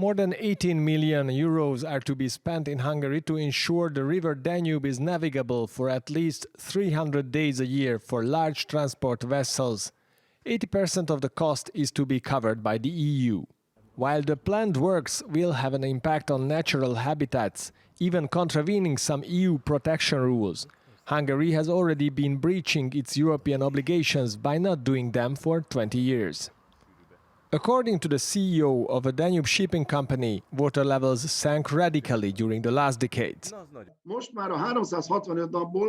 More than 18 million euros are to be spent in Hungary to ensure the River Danube is navigable for at least 300 days a year for large transport vessels. 80% of the cost is to be covered by the EU. While the planned works will have an impact on natural habitats, even contravening some EU protection rules, Hungary has already been breaching its European obligations by not doing them for 20 years. According to the CEO of a Danube shipping company, water levels sank radically during the last decades.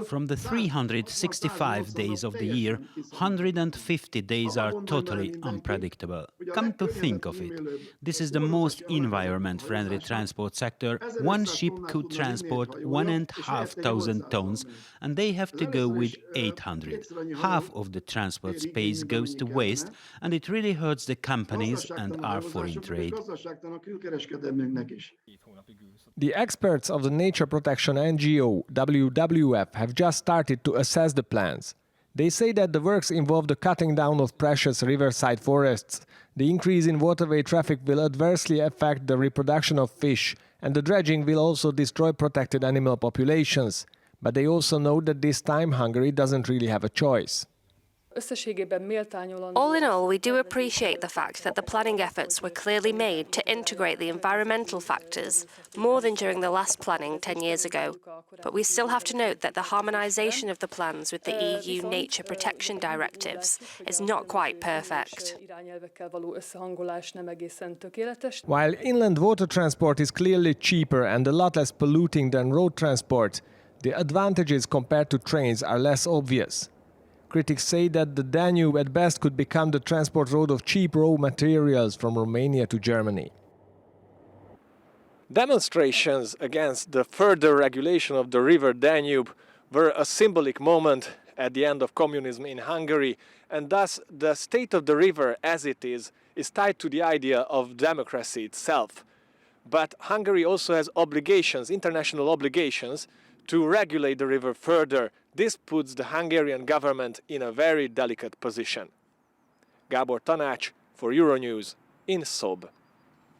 From the 365 days of the year, 150 days are totally unpredictable. Come to think of it, this is the most environment-friendly transport sector. One ship could transport 1,500 tons, and they have to go with 800. Half of the transport space goes to waste, and it really hurts the companies and our foreign trade. The experts of the nature protection NGO WWF have just started to assess the plans. They say that the works involve the cutting down of precious riverside forests. The increase in waterway traffic will adversely affect the reproduction of fish, and the dredging will also destroy protected animal populations. But they also know that this time Hungary doesn't really have a choice. All in all, we do appreciate the fact that the planning efforts were clearly made to integrate the environmental factors, more than during the last planning 10 years ago. But we still have to note that the harmonisation of the plans with the EU nature protection directives is not quite perfect. While inland water transport is clearly cheaper and a lot less polluting than road transport, the advantages compared to trains are less obvious. Critics say that the Danube at best could become the transport road of cheap raw materials from Romania to Germany. Demonstrations against the further regulation of the River Danube were a symbolic moment at the end of communism in Hungary, and thus the state of the river as it is tied to the idea of democracy itself. But Hungary also has obligations, international obligations, to regulate the river further. This puts the Hungarian government in a very delicate position. Gábor Tanács for Euronews in Szob.